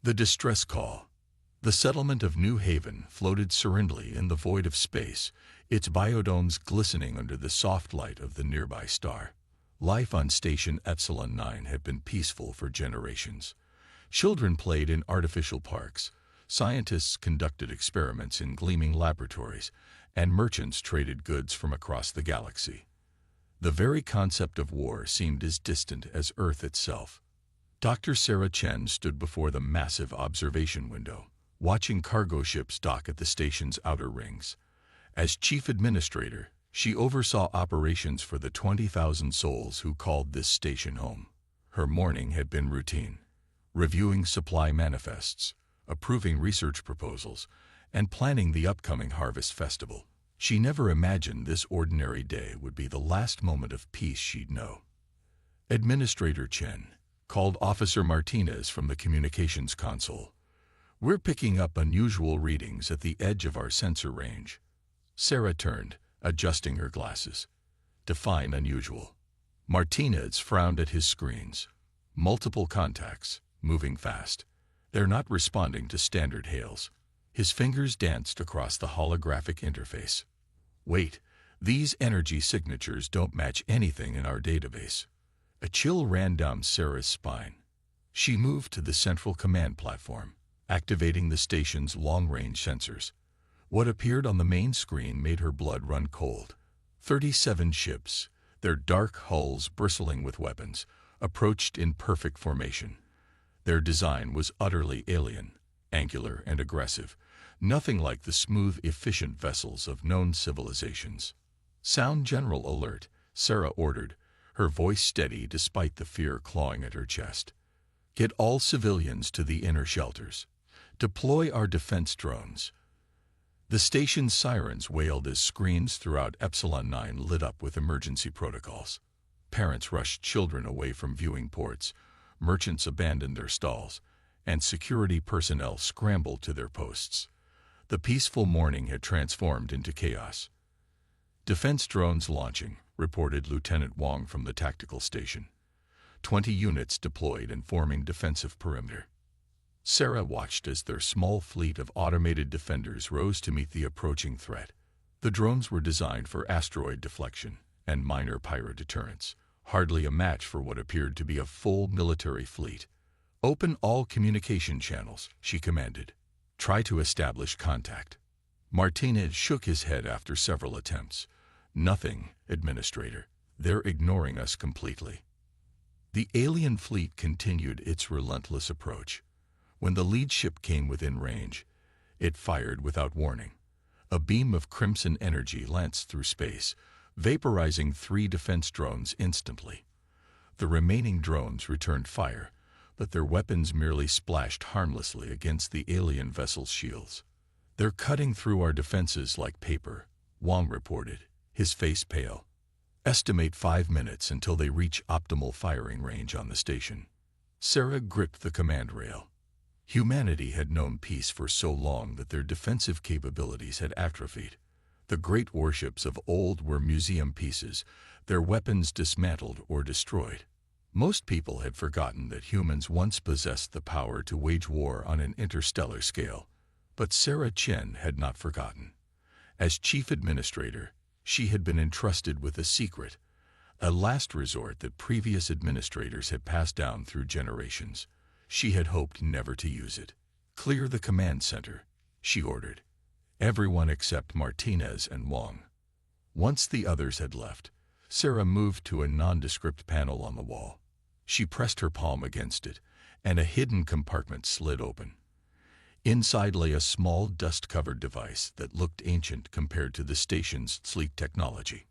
The distress call. The settlement of New Haven floated serenely in the void of space, its biodomes glistening under the soft light of the nearby star. Life on Station Epsilon 9 had been peaceful for generations. Children played in artificial parks, scientists conducted experiments in gleaming laboratories, and merchants traded goods from across the galaxy. The very concept of war seemed as distant as Earth itself. Dr. Sarah Chen stood before the massive observation window, watching cargo ships dock at the station's outer rings. As chief administrator, she oversaw operations for the 20,000 souls who called this station home. Her morning had been routine, reviewing supply manifests, approving research proposals, and planning the upcoming Harvest Festival. She never imagined this ordinary day would be the last moment of peace she'd know. Administrator Chen called Officer Martinez from the communications console. "We're picking up unusual readings at the edge of our sensor range." Sarah turned, adjusting her glasses. "Define unusual." Martinez frowned at his screens. "Multiple contacts, moving fast. They're not responding to standard hails." His fingers danced across the holographic interface. "Wait, these energy signatures don't match anything in our database." A chill ran down Sarah's spine. She moved to the central command platform, activating the station's long-range sensors. What appeared on the main screen made her blood run cold. 37 ships, their dark hulls bristling with weapons, approached in perfect formation. Their design was utterly alien, angular and aggressive, nothing like the smooth, efficient vessels of known civilizations. "Sound General Alert," Sarah ordered, her voice steady despite the fear clawing at her chest. "Get all civilians to the inner shelters. Deploy our defense drones." The station's sirens wailed as screens throughout Epsilon 9 lit up with emergency protocols. Parents rushed children away from viewing ports, merchants abandoned their stalls, and security personnel scrambled to their posts. The peaceful morning had transformed into chaos. "Defense drones launching," reported Lieutenant Wong from the tactical station. 20 units deployed and forming defensive perimeter. Sarah watched as their small fleet of automated defenders rose to meet the approaching threat. The drones were designed for asteroid deflection and minor pyro-deterrence, hardly a match for what appeared to be a full military fleet. "Open all communication channels," she commanded. "Try to establish contact." Martinez shook his head after several attempts. "Nothing, Administrator. They're ignoring us completely." The alien fleet continued its relentless approach. When the lead ship came within range, it fired without warning. A beam of crimson energy lanced through space, vaporizing 3 defense drones instantly. The remaining drones returned fire, but their weapons merely splashed harmlessly against the alien vessel's shields. "They're cutting through our defenses like paper," Wong reported, his face pale. "Estimate 5 minutes until they reach optimal firing range on the station." Sarah gripped the command rail. Humanity had known peace for so long that their defensive capabilities had atrophied. The great warships of old were museum pieces, their weapons dismantled or destroyed. Most people had forgotten that humans once possessed the power to wage war on an interstellar scale. But Sarah Chen had not forgotten. As chief administrator, she had been entrusted with a secret, a last resort that previous administrators had passed down through generations. She had hoped never to use it. "Clear the command center," she ordered. Everyone except Martinez and Wong. Once the others had left, Sarah moved to a nondescript panel on the wall. She pressed her palm against it, and a hidden compartment slid open. Inside lay a small dust-covered device that looked ancient compared to the station's sleek technology.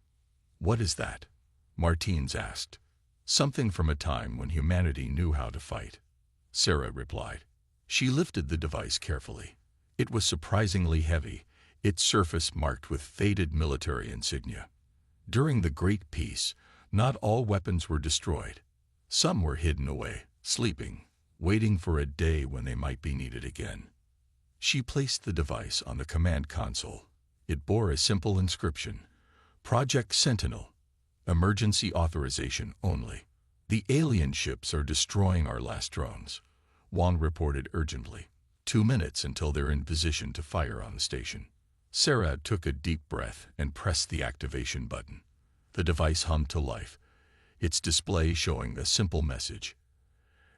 "What is that?" Martinez asked. "Something from a time when humanity knew how to fight," Sarah replied. She lifted the device carefully. It was surprisingly heavy, its surface marked with faded military insignia. During the Great Peace, not all weapons were destroyed. Some were hidden away, sleeping, waiting for a day when they might be needed again. She placed the device on the command console. It bore a simple inscription: "Project Sentinel. Emergency authorization only. The alien ships are destroying our last drones. Wang reported urgently. 2 minutes until they're in position to fire on the station. Sarah took a deep breath and pressed the activation button. The device hummed to life, its display showing a simple message.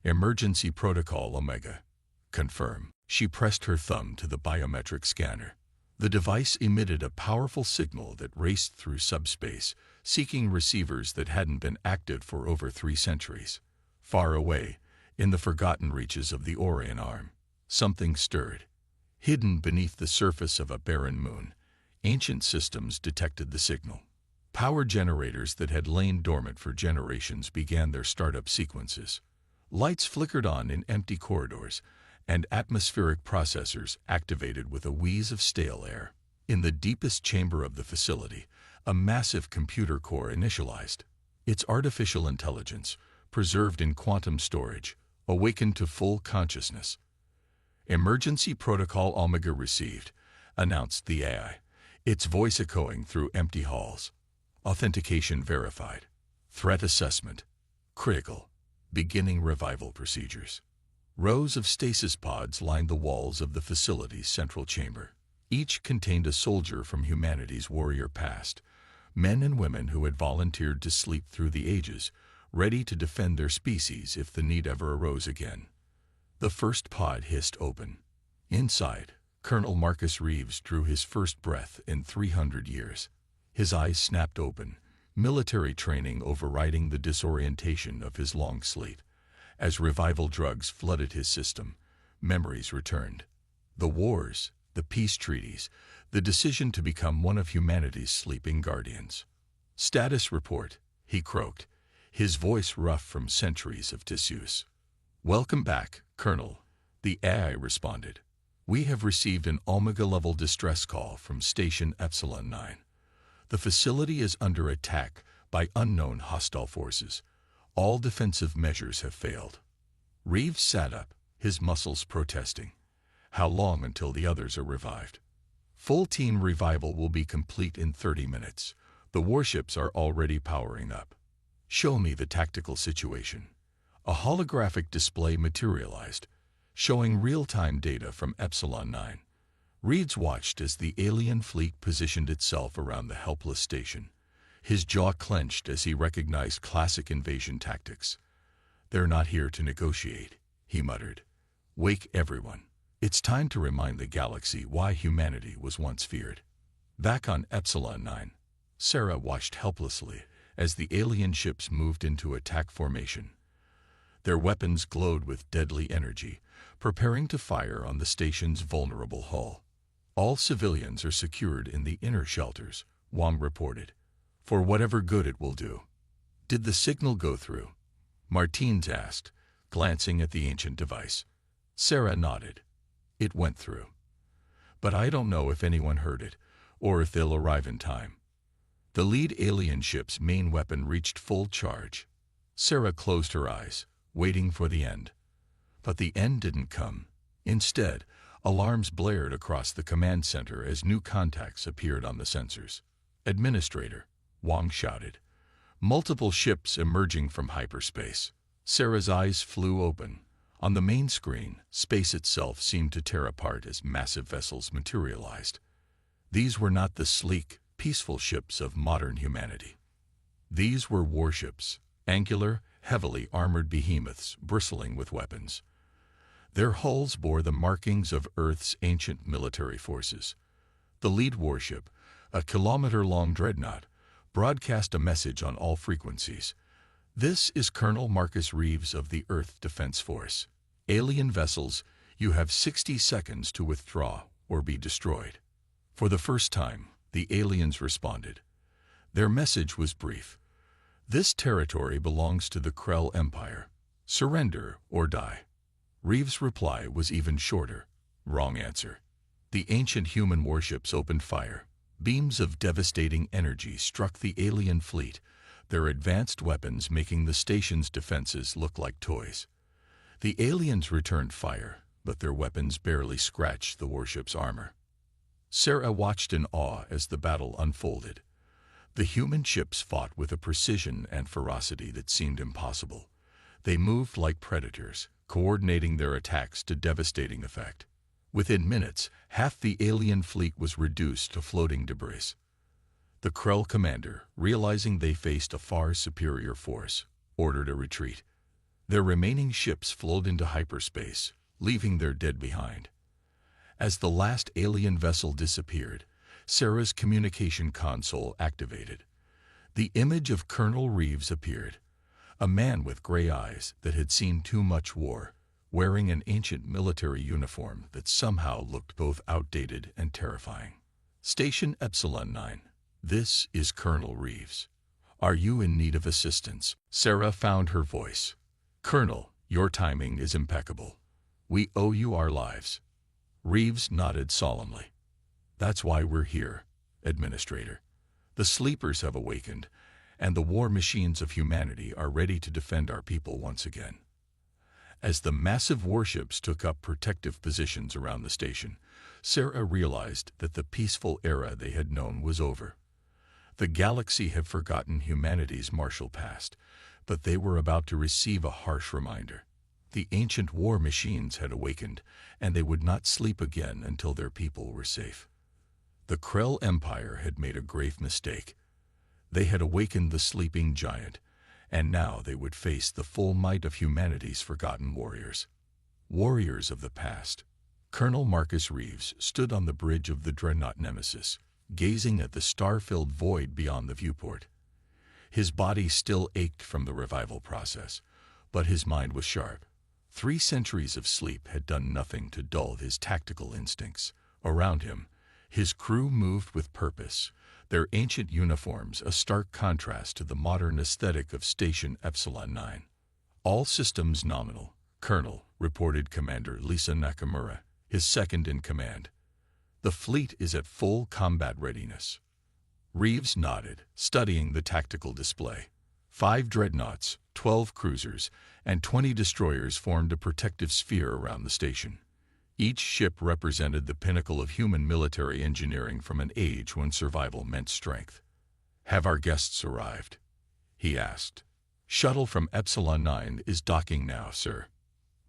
Emergency Protocol Omega. Confirm. She pressed her thumb to the biometric scanner. The device emitted a powerful signal that raced through subspace, seeking receivers that hadn't been active for over 3 centuries. Far away, in the forgotten reaches of the Orion Arm, something stirred. Hidden beneath the surface of a barren moon, ancient systems detected the signal. Power generators that had lain dormant for generations began their startup sequences. Lights flickered on in empty corridors, and atmospheric processors activated with a wheeze of stale air. In the deepest chamber of the facility, a massive computer core initialized. Its artificial intelligence, preserved in quantum storage, awakened to full consciousness. Emergency Protocol Omega received, announced the AI, its voice echoing through empty halls. Authentication verified. Threat assessment. Critical. Beginning revival procedures. Rows of stasis pods lined the walls of the facility's central chamber. Each contained a soldier from humanity's warrior past, men and women who had volunteered to sleep through the ages, ready to defend their species if the need ever arose again. The first pod hissed open. Inside, Colonel Marcus Reeves drew his first breath in 300 years. His eyes snapped open, military training overriding the disorientation of his long sleep. As revival drugs flooded his system, memories returned. The wars, the peace treaties, the decision to become one of humanity's sleeping guardians. Status report, he croaked, his voice rough from centuries of disuse. Welcome back, Colonel, the AI responded. We have received an Omega-level distress call from Station Epsilon 9. The facility is under attack by unknown hostile forces. All defensive measures have failed. Reeves sat up, his muscles protesting. How long until the others are revived? Full team revival will be complete in 30 minutes. The warships are already powering up. Show me the tactical situation. A holographic display materialized, showing real-time data from Epsilon 9. Reeves watched as the alien fleet positioned itself around the helpless station. His jaw clenched as he recognized classic invasion tactics. They're not here to negotiate, he muttered. Wake everyone. It's time to remind the galaxy why humanity was once feared. Back on Epsilon 9, Sarah watched helplessly as the alien ships moved into attack formation. Their weapons glowed with deadly energy, preparing to fire on the station's vulnerable hull. All civilians are secured in the inner shelters, Wang reported, for whatever good it will do. Did the signal go through? Martins asked, glancing at the ancient device. Sarah nodded. It went through. But I don't know if anyone heard it, or if they'll arrive in time. The lead alien ship's main weapon reached full charge. Sarah closed her eyes, waiting for the end. But the end didn't come. Instead, alarms blared across the command center as new contacts appeared on the sensors. Administrator, Wang shouted. Multiple ships emerging from hyperspace. Sarah's eyes flew open. On the main screen, space itself seemed to tear apart as massive vessels materialized. These were not the sleek, peaceful ships of modern humanity. These were warships, angular, heavily armored behemoths bristling with weapons. Their hulls bore the markings of Earth's ancient military forces. The lead warship, a kilometer-long dreadnought, broadcast a message on all frequencies. This is Colonel Marcus Reeves of the Earth Defense Force. Alien vessels, you have 60 seconds to withdraw or be destroyed. For the first time, the aliens responded. Their message was brief. This territory belongs to the Krell Empire. Surrender or die. Reeves' reply was even shorter. Wrong answer. The ancient human warships opened fire. Beams of devastating energy struck the alien fleet, their advanced weapons making the station's defenses look like toys. The aliens returned fire, but their weapons barely scratched the warship's armor. Sarah watched in awe as the battle unfolded. The human ships fought with a precision and ferocity that seemed impossible. They moved like predators, coordinating their attacks to devastating effect. Within minutes, half the alien fleet was reduced to floating debris. The Krell commander, realizing they faced a far superior force, ordered a retreat. Their remaining ships flowed into hyperspace, leaving their dead behind. As the last alien vessel disappeared, Sarah's communication console activated. The image of Colonel Reeves appeared, a man with gray eyes that had seen too much war, wearing an ancient military uniform that somehow looked both outdated and terrifying. Station Epsilon 9. This is Colonel Reeves. Are you in need of assistance? Sarah found her voice. Colonel, your timing is impeccable. We owe you our lives. Reeves nodded solemnly. That's why we're here, Administrator. The sleepers have awakened, and the war machines of humanity are ready to defend our people once again. As the massive warships took up protective positions around the station, Sarah realized that the peaceful era they had known was over. The galaxy had forgotten humanity's martial past, but they were about to receive a harsh reminder. The ancient war machines had awakened, and they would not sleep again until their people were safe. The Krell Empire had made a grave mistake. They had awakened the sleeping giant, and now they would face the full might of humanity's forgotten warriors. Warriors of the past. Colonel Marcus Reeves stood on the bridge of the dreadnought Nemesis, gazing at the star-filled void beyond the viewport. His body still ached from the revival process, but his mind was sharp. 3 centuries of sleep had done nothing to dull his tactical instincts. Around him, his crew moved with purpose, their ancient uniforms a stark contrast to the modern aesthetic of Station Epsilon 9. All systems nominal, Colonel, reported Commander Lisa Nakamura, his second in command. The fleet is at full combat readiness. Reeves nodded, studying the tactical display. 5 dreadnoughts, 12 cruisers, and 20 destroyers formed a protective sphere around the station. Each ship represented the pinnacle of human military engineering from an age when survival meant strength. Have our guests arrived? He asked. Shuttle from Epsilon 9 is docking now, sir.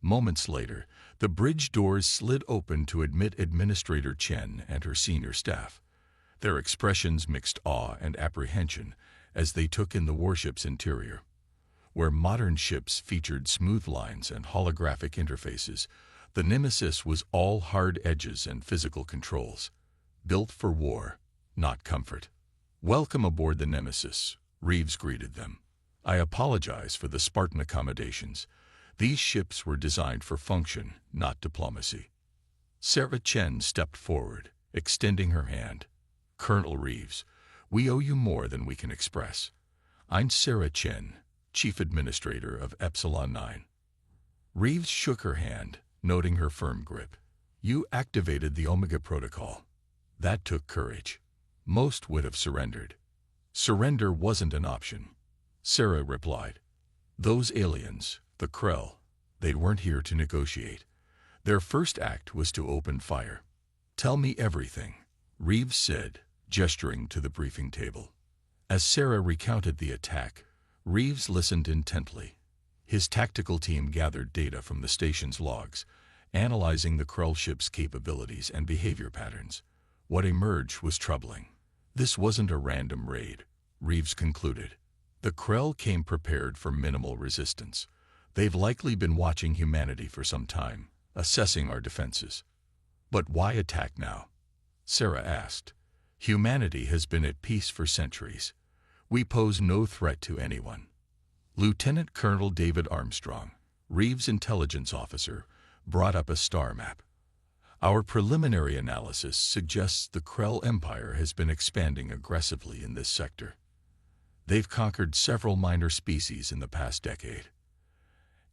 Moments later, the bridge doors slid open to admit Administrator Chen and her senior staff. Their expressions mixed awe and apprehension as they took in the warship's interior. Where modern ships featured smooth lines and holographic interfaces, the Nemesis was all hard edges and physical controls. Built for war, not comfort. Welcome aboard the Nemesis, Reeves greeted them. I apologize for the Spartan accommodations. These ships were designed for function, not diplomacy. Sarah Chen stepped forward, extending her hand. Colonel Reeves, we owe you more than we can express. I'm Sarah Chen, Chief Administrator of Epsilon 9. Reeves shook her hand, noting her firm grip. You activated the Omega Protocol. That took courage. Most would have surrendered. Surrender wasn't an option. Sarah replied. Those aliens, the Krell, they weren't here to negotiate. Their first act was to open fire. Tell me everything, Reeves said, gesturing to the briefing table. As Sarah recounted the attack, Reeves listened intently. His tactical team gathered data from the station's logs, analyzing the Krell ship's capabilities and behavior patterns. What emerged was troubling. This wasn't a random raid, Reeves concluded. The Krell came prepared for minimal resistance. They've likely been watching humanity for some time, assessing our defenses. But why attack now? Sarah asked. Humanity has been at peace for centuries. We pose no threat to anyone. Lieutenant Colonel David Armstrong, Reeves' intelligence officer, brought up a star map. Our preliminary analysis suggests the Krell Empire has been expanding aggressively in this sector. They've conquered several minor species in the past decade.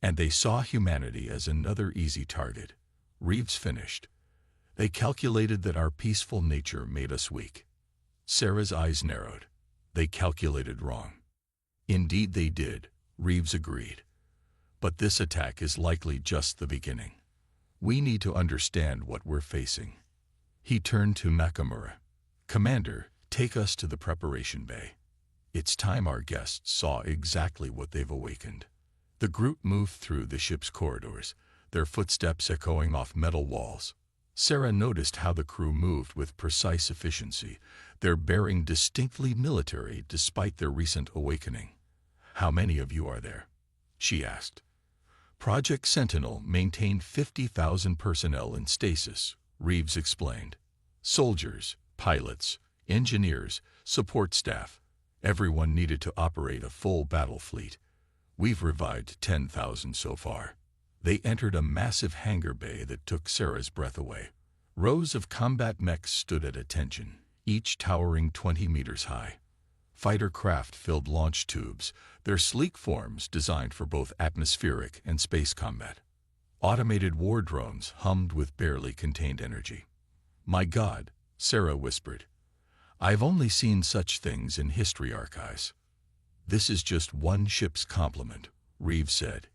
And they saw humanity as another easy target. Reeves finished. They calculated that our peaceful nature made us weak. Sarah's eyes narrowed. They calculated wrong. Indeed they did, Reeves agreed. But this attack is likely just the beginning. We need to understand what we're facing. He turned to Nakamura. Commander, take us to the preparation bay. It's time our guests saw exactly what they've awakened. The group moved through the ship's corridors, their footsteps echoing off metal walls. Sarah noticed how the crew moved with precise efficiency, their bearing distinctly military despite their recent awakening. "How many of you are there?" she asked. Project Sentinel maintained 50,000 personnel in stasis, Reeves explained. Soldiers, pilots, engineers, support staff. Everyone needed to operate a full battle fleet. We've revived 10,000 so far. They entered a massive hangar bay that took Sarah's breath away. Rows of combat mechs stood at attention, each towering 20 meters high. Fighter craft filled launch tubes, their sleek forms designed for both atmospheric and space combat. Automated war drones hummed with barely contained energy. "My God," Sarah whispered. "I've only seen such things in history archives." "This is just one ship's complement," Reeves said.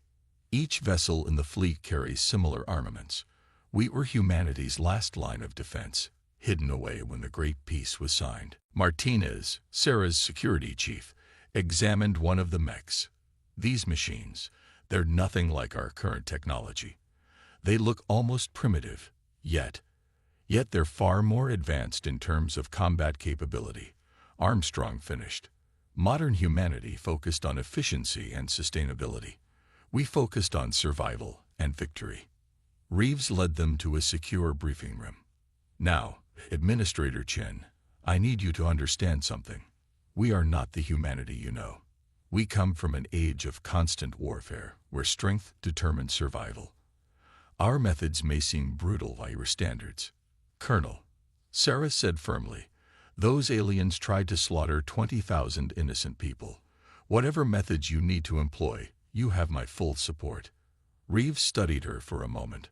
"Each vessel in the fleet carries similar armaments. We were humanity's last line of defense, hidden away when the Great Peace was signed." Martinez, Sarah's security chief, examined one of the mechs. "These machines, they're nothing like our current technology. They look almost primitive, yet they're far more advanced in terms of combat capability," Armstrong finished. "Modern humanity focused on efficiency and sustainability. We focused on survival and victory." Reeves led them to a secure briefing room. "Now, Administrator Chen, I need you to understand something. We are not the humanity you know. We come from an age of constant warfare, where strength determines survival. Our methods may seem brutal by your standards." "Colonel," Sarah said firmly, "those aliens tried to slaughter 20,000 innocent people. Whatever methods you need to employ, you have my full support." Reeves studied her for a moment,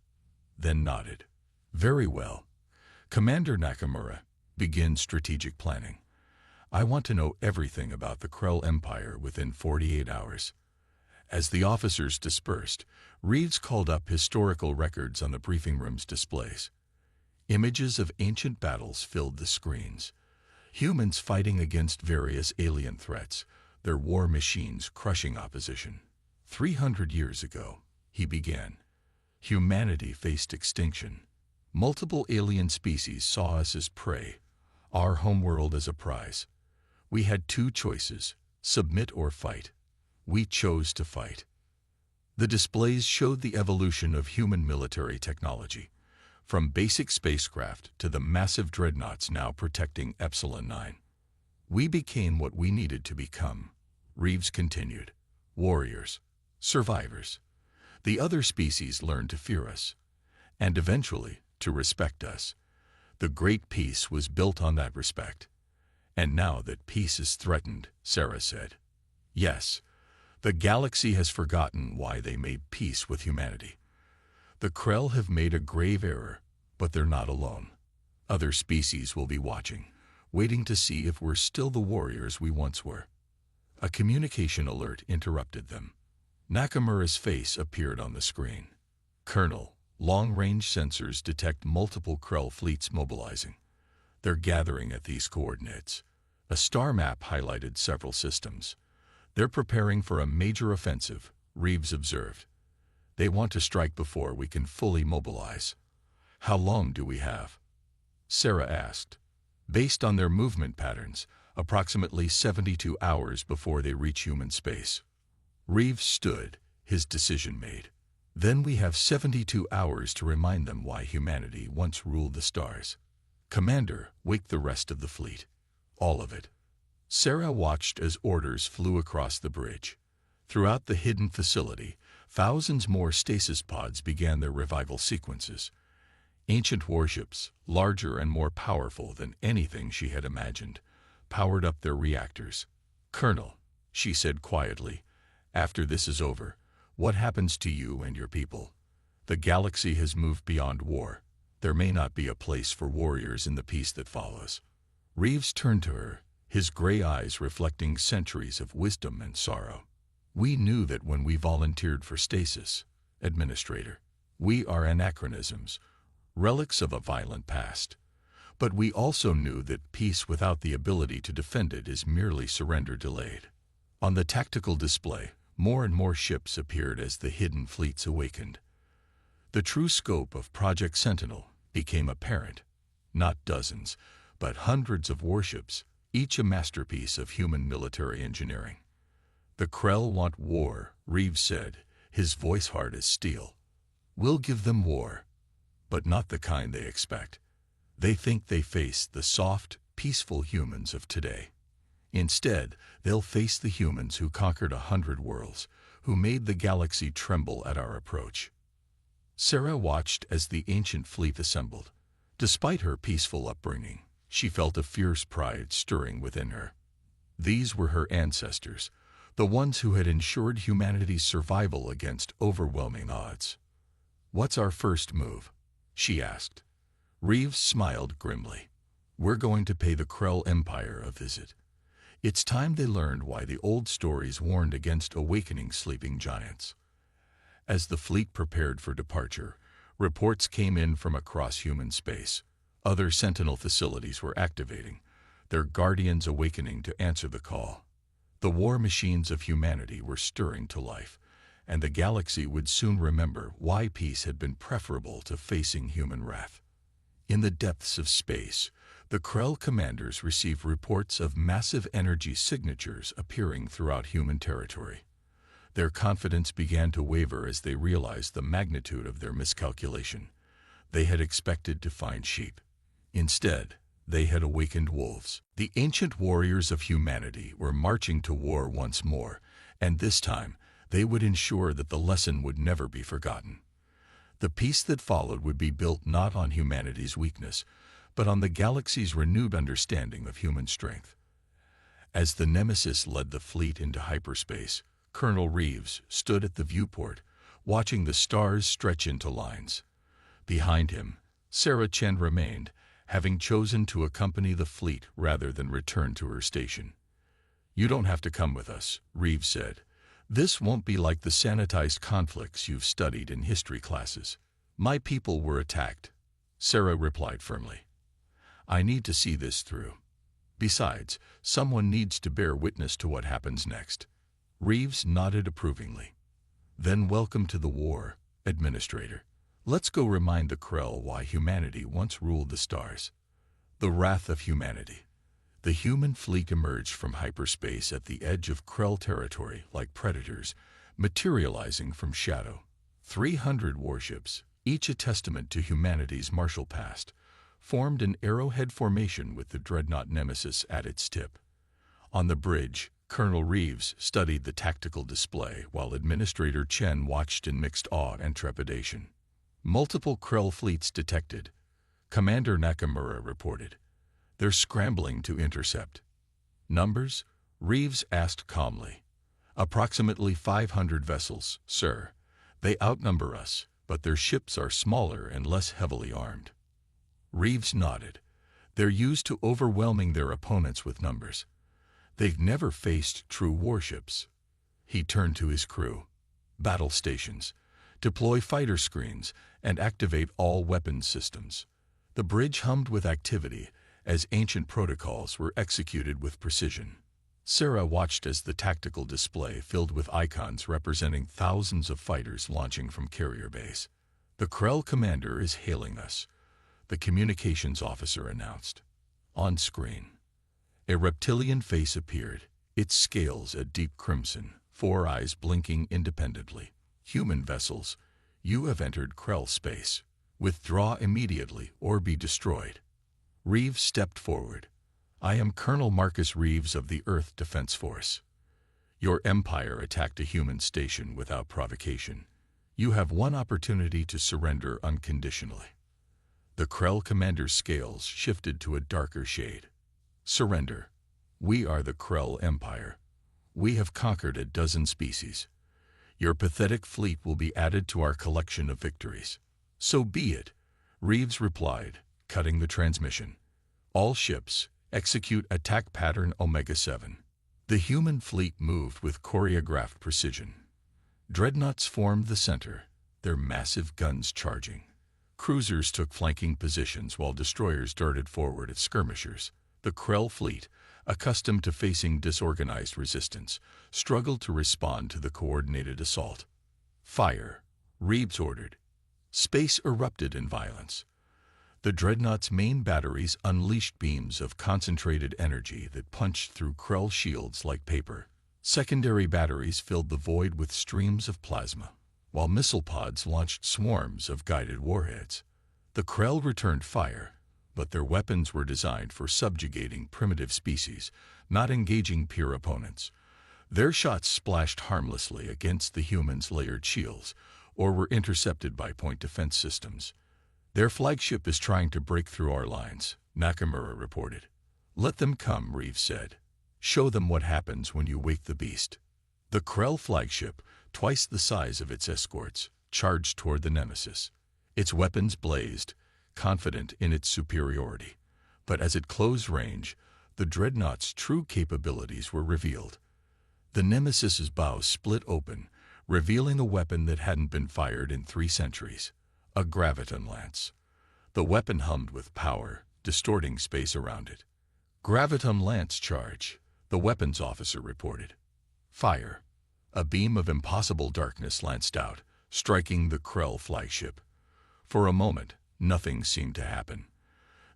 then nodded. "Very well. Commander Nakamura, begin strategic planning. I want to know everything about the Krell Empire within 48 hours. As the officers dispersed, Reeves called up historical records on the briefing room's displays. Images of ancient battles filled the screens. Humans fighting against various alien threats, their war machines crushing opposition. 300 years ago, he began. Humanity faced extinction. Multiple alien species saw us as prey, our homeworld as a prize. We had two choices, submit or fight. We chose to fight." The displays showed the evolution of human military technology, from basic spacecraft to the massive dreadnoughts now protecting Epsilon 9. "We became what we needed to become," Reeves continued. "Warriors, survivors. The other species learned to fear us, and eventually to respect us. The Great Peace was built on that respect. And now that peace is threatened," Sarah said. "Yes, the galaxy has forgotten why they made peace with humanity. The Krell have made a grave error, but they're not alone. Other species will be watching, waiting to see if we're still the warriors we once were." A communication alert interrupted them. Nakamura's face appeared on the screen. "Colonel, long-range sensors detect multiple Krell fleets mobilizing. They're gathering at these coordinates." A star map highlighted several systems. "They're preparing for a major offensive," Reeves observed. "They want to strike before we can fully mobilize." "How long do we have?" Sarah asked. "Based on their movement patterns, approximately 72 hours before they reach human space." Reeves stood, his decision made. "Then we have 72 hours to remind them why humanity once ruled the stars. Commander, wake the rest of the fleet. All of it." Sarah watched as orders flew across the bridge. Throughout the hidden facility, thousands more stasis pods began their revival sequences. Ancient warships, larger and more powerful than anything she had imagined, powered up their reactors. "Colonel," she said quietly, "after this is over, what happens to you and your people? The galaxy has moved beyond war. There may not be a place for warriors in the peace that follows." Reeves turned to her, his gray eyes reflecting centuries of wisdom and sorrow. "We knew that when we volunteered for stasis, Administrator. We are anachronisms, relics of a violent past. But we also knew that peace without the ability to defend it is merely surrender delayed." On the tactical display, More and more ships appeared as the hidden fleets awakened. The true scope of Project Sentinel became apparent. Not dozens, but hundreds of warships, each a masterpiece of human military engineering. "The Krell want war," Reeves said, his voice hard as steel. "We'll give them war, but not the kind they expect. They think they face the soft, peaceful humans of today. Instead, they'll face the humans who conquered 100 worlds, who made the galaxy tremble at our approach." Sarah watched as the ancient fleet assembled. Despite her peaceful upbringing, she felt a fierce pride stirring within her. These were her ancestors, the ones who had ensured humanity's survival against overwhelming odds. "What's our first move?" she asked. Reeves smiled grimly. "We're going to pay the Krell Empire a visit. It's time they learned why the old stories warned against awakening sleeping giants." As the fleet prepared for departure, reports came in from across human space. Other Sentinel facilities were activating, their guardians awakening to answer the call. The war machines of humanity were stirring to life, and the galaxy would soon remember why peace had been preferable to facing human wrath. In the depths of space, the Krell commanders received reports of massive energy signatures appearing throughout human territory. Their confidence began to waver as they realized the magnitude of their miscalculation. They had expected to find sheep. Instead, they had awakened wolves. The ancient warriors of humanity were marching to war once more, and this time, they would ensure that the lesson would never be forgotten. The peace that followed would be built not on humanity's weakness, but on the galaxy's renewed understanding of human strength. As the Nemesis led the fleet into hyperspace, Colonel Reeves stood at the viewport, watching the stars stretch into lines. Behind him, Sarah Chen remained, having chosen to accompany the fleet rather than return to her station. "You don't have to come with us," Reeves said. "This won't be like the sanitized conflicts you've studied in history classes." "My people were attacked," Sarah replied firmly. "I need to see this through. Besides, someone needs to bear witness to what happens next." Reeves nodded approvingly. "Then welcome to the war, Administrator. Let's go remind the Krell why humanity once ruled the stars." The wrath of humanity. The human fleet emerged from hyperspace at the edge of Krell territory like predators, materializing from shadow. 300 warships, each a testament to humanity's martial past, formed an arrowhead formation with the dreadnought Nemesis at its tip. On the bridge, Colonel Reeves studied the tactical display while Administrator Chen watched in mixed awe and trepidation. "Multiple Krell fleets detected," Commander Nakamura reported. "They're scrambling to intercept." "Numbers?" Reeves asked calmly. "Approximately 500 vessels, sir. They outnumber us, but their ships are smaller and less heavily armed." Reeves nodded. "They're used to overwhelming their opponents with numbers. They've never faced true warships." He turned to his crew. "Battle stations. Deploy fighter screens and activate all weapons systems." The bridge hummed with activity as ancient protocols were executed with precision. Sarah watched as the tactical display filled with icons representing thousands of fighters launching from carrier base. "The Krell commander is hailing us," the communications officer announced. On screen, a reptilian face appeared, its scales a deep crimson, 4 eyes blinking independently. "Human vessels, you have entered Krell space. Withdraw immediately or be destroyed." Reeves stepped forward. "I am Colonel Marcus Reeves of the Earth Defense Force. Your empire attacked a human station without provocation. You have one opportunity to surrender unconditionally." The Krell commander's scales shifted to a darker shade. "Surrender. We are the Krell Empire. We have conquered a dozen species. Your pathetic fleet will be added to our collection of victories." "So be it," Reeves replied, cutting the transmission. "All ships, execute attack pattern Omega-7. The human fleet moved with choreographed precision. Dreadnoughts formed the center, their massive guns charging. Cruisers took flanking positions while destroyers darted forward at skirmishers. The Krell fleet, accustomed to facing disorganized resistance, struggled to respond to the coordinated assault. "Fire," Reeves ordered. Space erupted in violence. The dreadnought's main batteries unleashed beams of concentrated energy that punched through Krell shields like paper. Secondary batteries filled the void with streams of plasma, while missile pods launched swarms of guided warheads. The Krell returned fire, but their weapons were designed for subjugating primitive species, not engaging peer opponents. Their shots splashed harmlessly against the humans' layered shields, or were intercepted by point defense systems. "Their flagship is trying to break through our lines," Nakamura reported. "Let them come," Reeves said. "Show them what happens when you wake the beast." The Krell flagship, twice the size of its escorts, charged toward the Nemesis. Its weapons blazed, confident in its superiority. But as it closed range, the dreadnought's true capabilities were revealed. The Nemesis's bow split open, revealing a weapon that hadn't been fired in 3 centuries. A graviton lance. The weapon hummed with power, distorting space around it. "Graviton lance charge," the weapons officer reported. "Fire." A beam of impossible darkness lanced out, striking the Krell flagship. For a moment, nothing seemed to happen.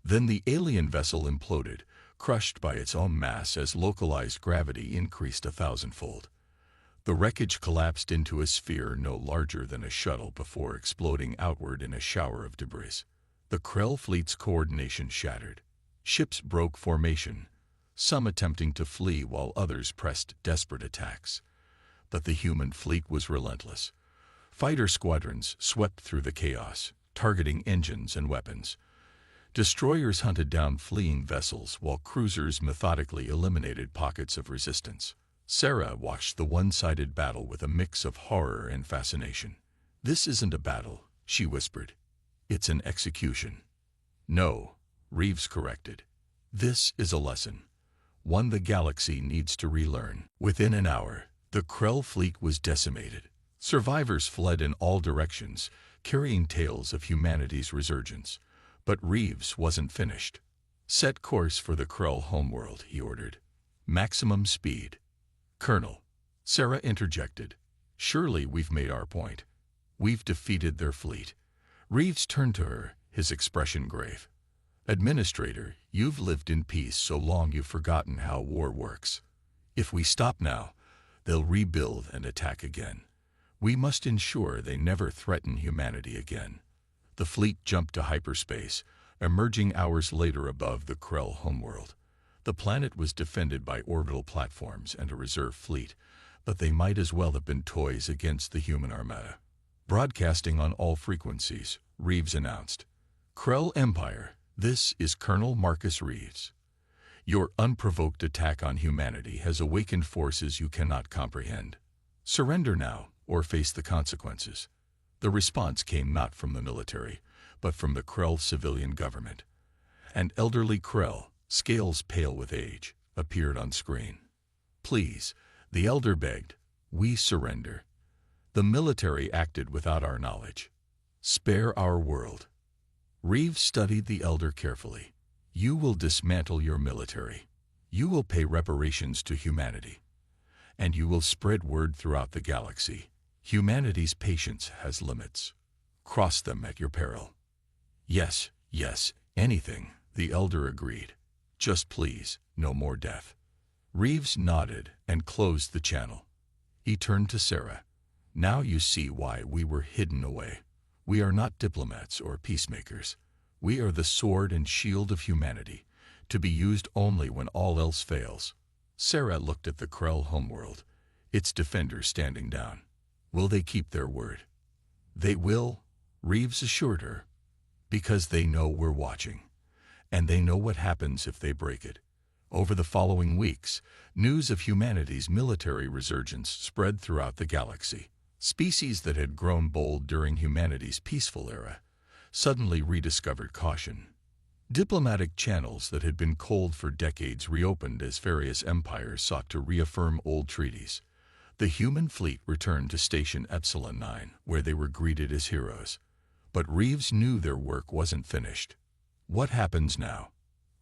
Then the alien vessel imploded, crushed by its own mass as localized gravity increased 1,000-fold. The wreckage collapsed into a sphere no larger than a shuttle before exploding outward in a shower of debris. The Krell fleet's coordination shattered. Ships broke formation, some attempting to flee while others pressed desperate attacks. But the human fleet was relentless. Fighter squadrons swept through the chaos, targeting engines and weapons. Destroyers hunted down fleeing vessels while cruisers methodically eliminated pockets of resistance. Sarah watched the one-sided battle with a mix of horror and fascination. "This isn't a battle," she whispered. "It's an execution." "No," Reeves corrected. "This is a lesson. One the galaxy needs to relearn." Within an hour, the Krell fleet was decimated. Survivors fled in all directions, carrying tales of humanity's resurgence. But Reeves wasn't finished. "Set course for the Krell homeworld," he ordered. "Maximum speed." "Colonel," Sarah interjected, "surely we've made our point. We've defeated their fleet." Reeves turned to her, his expression grave. "Administrator, you've lived in peace so long you've forgotten how war works. If we stop now, they'll rebuild and attack again. We must ensure they never threaten humanity again." The fleet jumped to hyperspace, emerging hours later above the Krell homeworld. The planet was defended by orbital platforms and a reserve fleet, but they might as well have been toys against the human armada. Broadcasting on all frequencies, Reeves announced, "Krell Empire, this is Colonel Marcus Reeves. Your unprovoked attack on humanity has awakened forces you cannot comprehend. Surrender now, or face the consequences." The response came not from the military, but from the Krell civilian government. An elderly Krell, scales pale with age, appeared on screen. "Please," the elder begged, "we surrender. The military acted without our knowledge. Spare our world." Reeves studied the elder carefully. "You will dismantle your military. You will pay reparations to humanity. And you will spread word throughout the galaxy. Humanity's patience has limits. Cross them at your peril." "Yes, yes, anything," the elder agreed. "Just please, no more death." Reeves nodded and closed the channel. He turned to Sarah. "Now you see why we were hidden away. We are not diplomats or peacemakers. We are the sword and shield of humanity, to be used only when all else fails." Sarah looked at the Krell homeworld, its defenders standing down. "Will they keep their word?" "They will," Reeves assured her, "because they know we're watching. And they know what happens if they break it." Over the following weeks, news of humanity's military resurgence spread throughout the galaxy. Species that had grown bold during humanity's peaceful era suddenly rediscovered caution. Diplomatic channels that had been cold for decades reopened as various empires sought to reaffirm old treaties. The human fleet returned to Station Epsilon 9, where they were greeted as heroes. But Reeves knew their work wasn't finished. "What happens now?"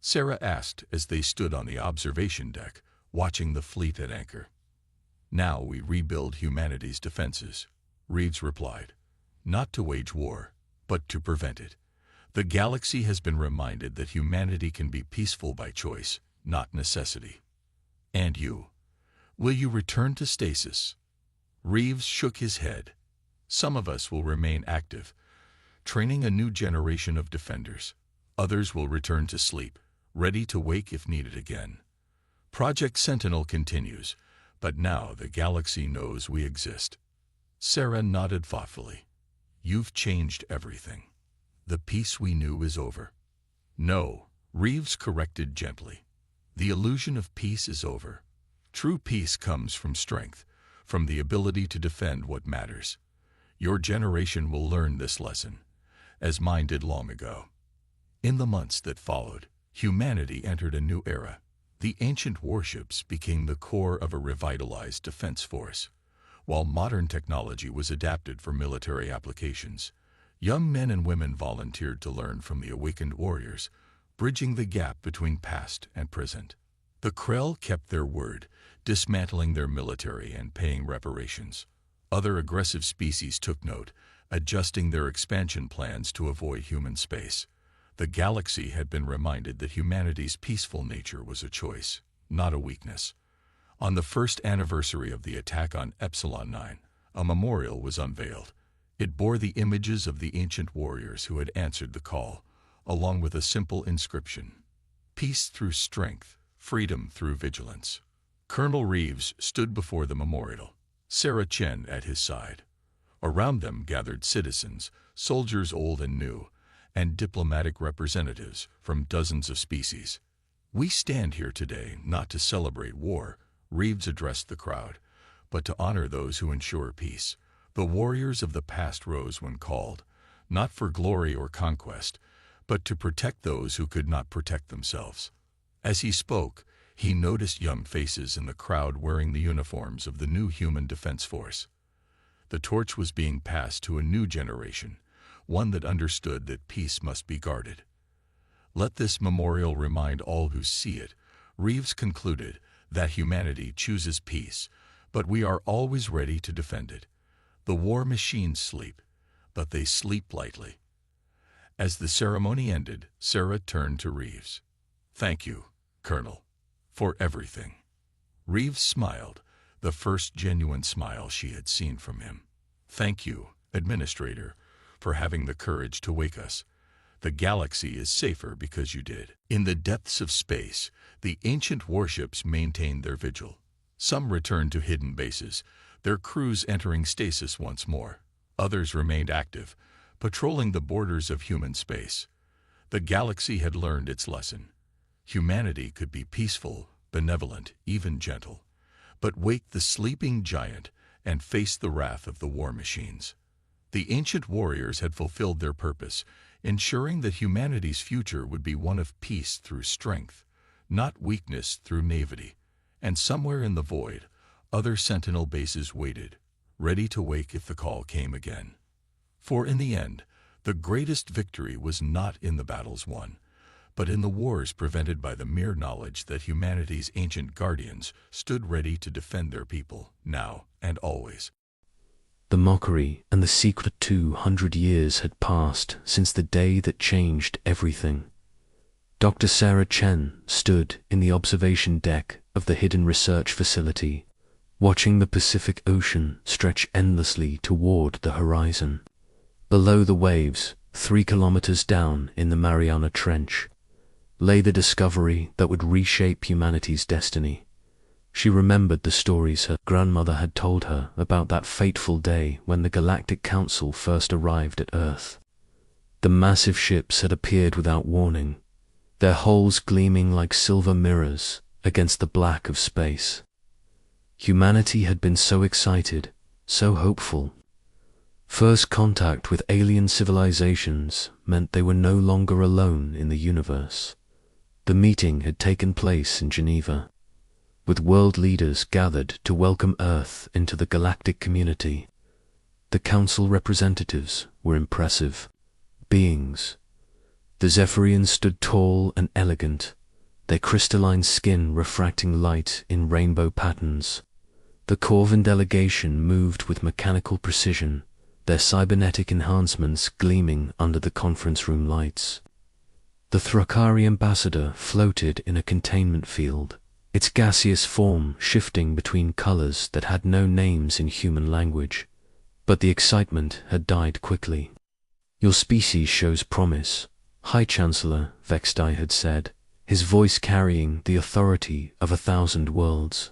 Sarah asked as they stood on the observation deck, watching the fleet at anchor. Now we rebuild humanity's defenses, Reeves replied. Not to wage war, but to prevent it. The galaxy has been reminded that humanity can be peaceful by choice, not necessity. And you? Will you return to stasis? Reeves shook his head. Some of us will remain active, training a new generation of defenders. Others will return to sleep, ready to wake if needed again. Project Sentinel continues, but now the galaxy knows we exist. Sarah nodded thoughtfully. You've changed everything. The peace we knew is over. No, Reeves corrected gently. The illusion of peace is over. True peace comes from strength, from the ability to defend what matters. Your generation will learn this lesson, as mine did long ago. In the months that followed, humanity entered a new era. The ancient warships became the core of a revitalized defense force. While modern technology was adapted for military applications, young men and women volunteered to learn from the awakened warriors, bridging the gap between past and present. The Krell kept their word, dismantling their military and paying reparations. Other aggressive species took note, adjusting their expansion plans to avoid human space. The galaxy had been reminded that humanity's peaceful nature was a choice, not a weakness. On the first anniversary of the attack on Epsilon 9, a memorial was unveiled. It bore the images of the ancient warriors who had answered the call, along with a simple inscription: Peace through strength, freedom through vigilance. Colonel Reeves stood before the memorial, Sarah Chen at his side. Around them gathered citizens, soldiers old and new, and diplomatic representatives from dozens of species. We stand here today not to celebrate war, Reeves addressed the crowd, but to honor those who ensure peace. The warriors of the past rose when called, not for glory or conquest, but to protect those who could not protect themselves. As he spoke, he noticed young faces in the crowd wearing the uniforms of the new human defense force. The torch was being passed to a new generation, one that understood that peace must be guarded. Let this memorial remind all who see it, Reeves concluded, that humanity chooses peace, but we are always ready to defend it. The war machines sleep, but they sleep lightly. As the ceremony ended, Sarah turned to Reeves. Thank you, Colonel, for everything. Reeves smiled, the first genuine smile she had seen from him. Thank you, Administrator, for having the courage to wake us. The galaxy is safer because you did. In the depths of space, the ancient warships maintained their vigil. Some returned to hidden bases, their crews entering stasis once more. Others remained active, patrolling the borders of human space. The galaxy had learned its lesson. Humanity could be peaceful, benevolent, even gentle, but wake the sleeping giant and face the wrath of the war machines. The ancient warriors had fulfilled their purpose, ensuring that humanity's future would be one of peace through strength, not weakness through naivety. And somewhere in the void, other sentinel bases waited, ready to wake if the call came again. For in the end, the greatest victory was not in the battles won, but in the wars prevented by the mere knowledge that humanity's ancient guardians stood ready to defend their people, now and always. The mockery and the secret. 200 years had passed since the day that changed everything. Dr. Sarah Chen stood in the observation deck of the hidden research facility, watching the Pacific Ocean stretch endlessly toward the horizon. Below the waves, 3 kilometers down in the Mariana Trench, lay the discovery that would reshape humanity's destiny. She remembered the stories her grandmother had told her about that fateful day when the Galactic Council first arrived at Earth. The massive ships had appeared without warning, their hulls gleaming like silver mirrors against the black of space. Humanity had been so excited, so hopeful. First contact with alien civilizations meant they were no longer alone in the universe. The meeting had taken place in Geneva, with world leaders gathered to welcome Earth into the galactic community. The council representatives were impressive beings, The Zephyrians stood tall and elegant, their crystalline skin refracting light in rainbow patterns. The Corvin delegation moved with mechanical precision, their cybernetic enhancements gleaming under the conference room lights. The Thrakari ambassador floated in a containment field, its gaseous form shifting between colors that had no names in human language. But the excitement had died quickly. "Your species shows promise," High Chancellor Vextai had said, his voice carrying the authority of 1,000 worlds.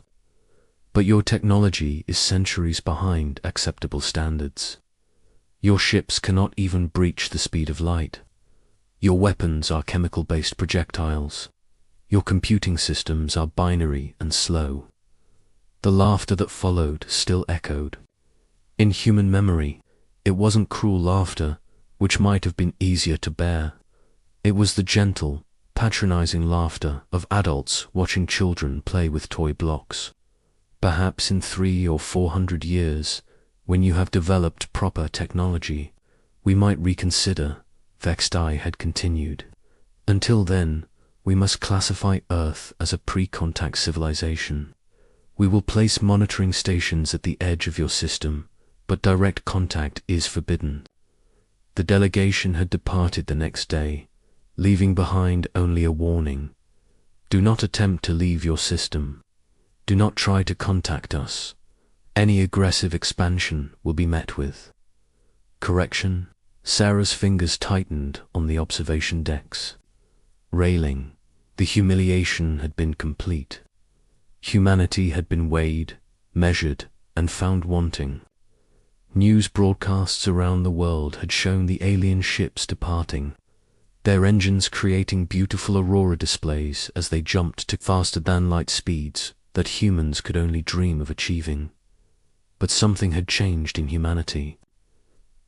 "But your technology is centuries behind acceptable standards. Your ships cannot even breach the speed of light. Your weapons are chemical-based projectiles. Your computing systems are binary and slow." The laughter that followed still echoed. In human memory, it wasn't cruel laughter, which might have been easier to bear. It was the gentle, patronizing laughter of adults watching children play with toy blocks. "Perhaps in 300 or 400 years, when you have developed proper technology, we might reconsider," Vextai had continued. "Until then, we must classify Earth as a pre-contact civilization. We will place monitoring stations at the edge of your system, but direct contact is forbidden." The delegation had departed the next day, leaving behind only a warning. "Do not attempt to leave your system. Do not try to contact us. Any aggressive expansion will be met with." Correction. Sarah's fingers tightened on the observation decks. Railing. The humiliation had been complete. Humanity had been weighed, measured, and found wanting. News broadcasts around the world had shown the alien ships departing, their engines creating beautiful aurora displays as they jumped to faster-than-light speeds that humans could only dream of achieving. But something had changed in humanity.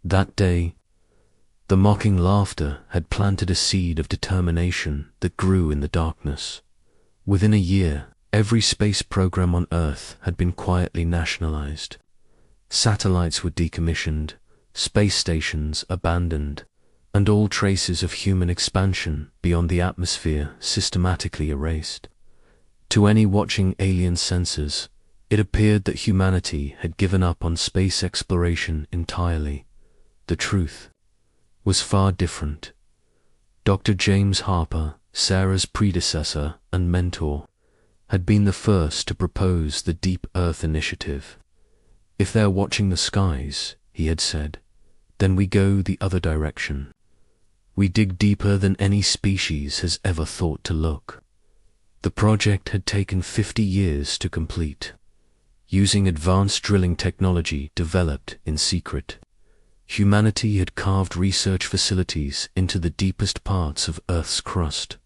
That day, the mocking laughter had planted a seed of determination that grew in the darkness. Within a year, every space program on Earth had been quietly nationalized. Satellites were decommissioned, space stations abandoned, and all traces of human expansion beyond the atmosphere systematically erased. To any watching alien sensors, it appeared that humanity had given up on space exploration entirely. The truth was far different. Dr. James Harper, Sarah's predecessor and mentor, had been the first to propose the Deep Earth Initiative. "If they're watching the skies," he had said, "then we go the other direction. We dig deeper than any species has ever thought to look." The project had taken 50 years to complete, using advanced drilling technology developed in secret. Humanity had carved research facilities into the deepest parts of Earth's crust.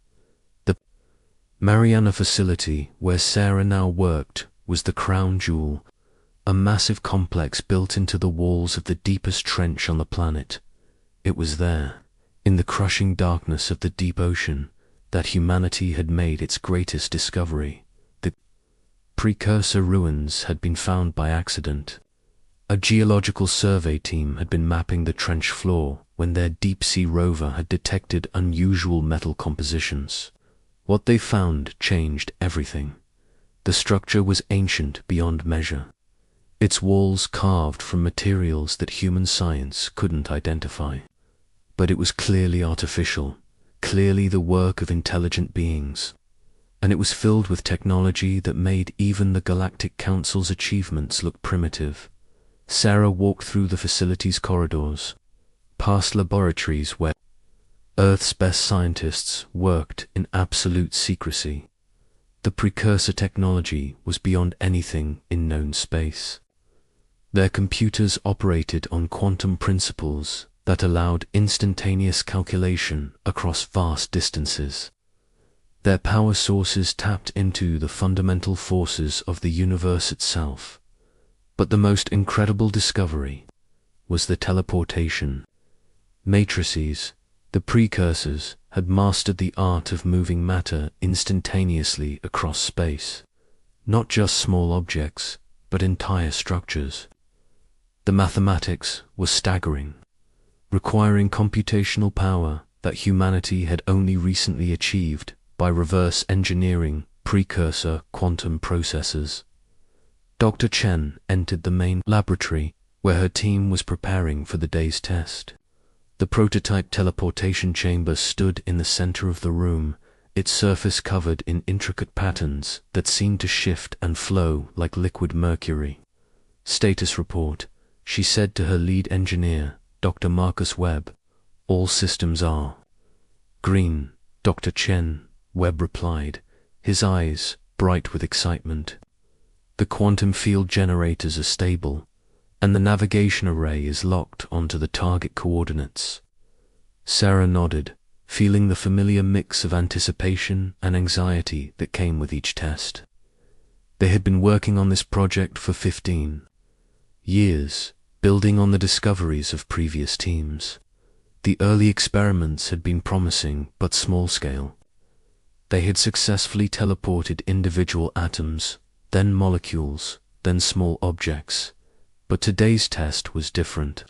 The Mariana facility, where Sarah now worked, was the crown jewel, a massive complex built into the walls of the deepest trench on the planet. It was there, in the crushing darkness of the deep ocean, that humanity had made its greatest discovery. The precursor ruins had been found by accident. A geological survey team had been mapping the trench floor when their deep-sea rover had detected unusual metal compositions. What they found changed everything. The structure was ancient beyond measure, its walls carved from materials that human science couldn't identify. But it was clearly artificial, clearly the work of intelligent beings, and it was filled with technology that made even the Galactic Council's achievements look primitive. Sarah walked through the facility's corridors, past laboratories where Earth's best scientists worked in absolute secrecy. The precursor technology was beyond anything in known space. Their computers operated on quantum principles that allowed instantaneous calculation across vast distances. Their power sources tapped into the fundamental forces of the universe itself. But the most incredible discovery was the teleportation. Matrices, the precursors, had mastered the art of moving matter instantaneously across space, not just small objects, but entire structures. The mathematics was staggering. Requiring computational power that humanity had only recently achieved by reverse engineering precursor quantum processors. Dr. Chen entered the main laboratory where her team was preparing for the day's test. The prototype teleportation chamber stood in the center of the room, its surface covered in intricate patterns that seemed to shift and flow like liquid mercury. "Status report," she said to her lead engineer, Dr. Marcus Webb. "All systems are green, Dr. Chen," Webb replied, his eyes bright with excitement. "The quantum field generators are stable, and the navigation array is locked onto the target coordinates." Sarah nodded, feeling the familiar mix of anticipation and anxiety that came with each test. They had been working on this project for 15 years, building on the discoveries of previous teams. The early experiments had been promising but small scale. They had successfully teleported individual atoms, then molecules, then small objects. But today's test was different.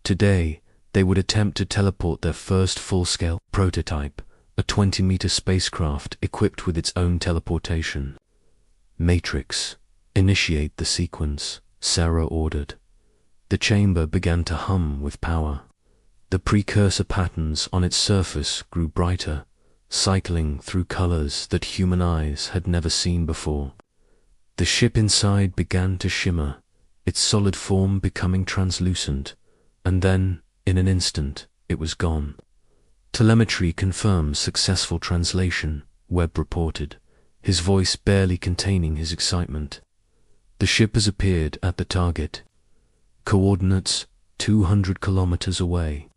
Today, they would attempt to teleport their first full-scale prototype, a 20-meter spacecraft equipped with its own teleportation. "Matrix, initiate the sequence," Sarah ordered. The chamber began to hum with power. The precursor patterns on its surface grew brighter, cycling through colors that human eyes had never seen before. The ship inside began to shimmer, its solid form becoming translucent, and then, in an instant, it was gone. "Telemetry confirms successful translation," Webb reported, his voice barely containing his excitement. "The ship has appeared at the target. Coordinates 200 kilometers away.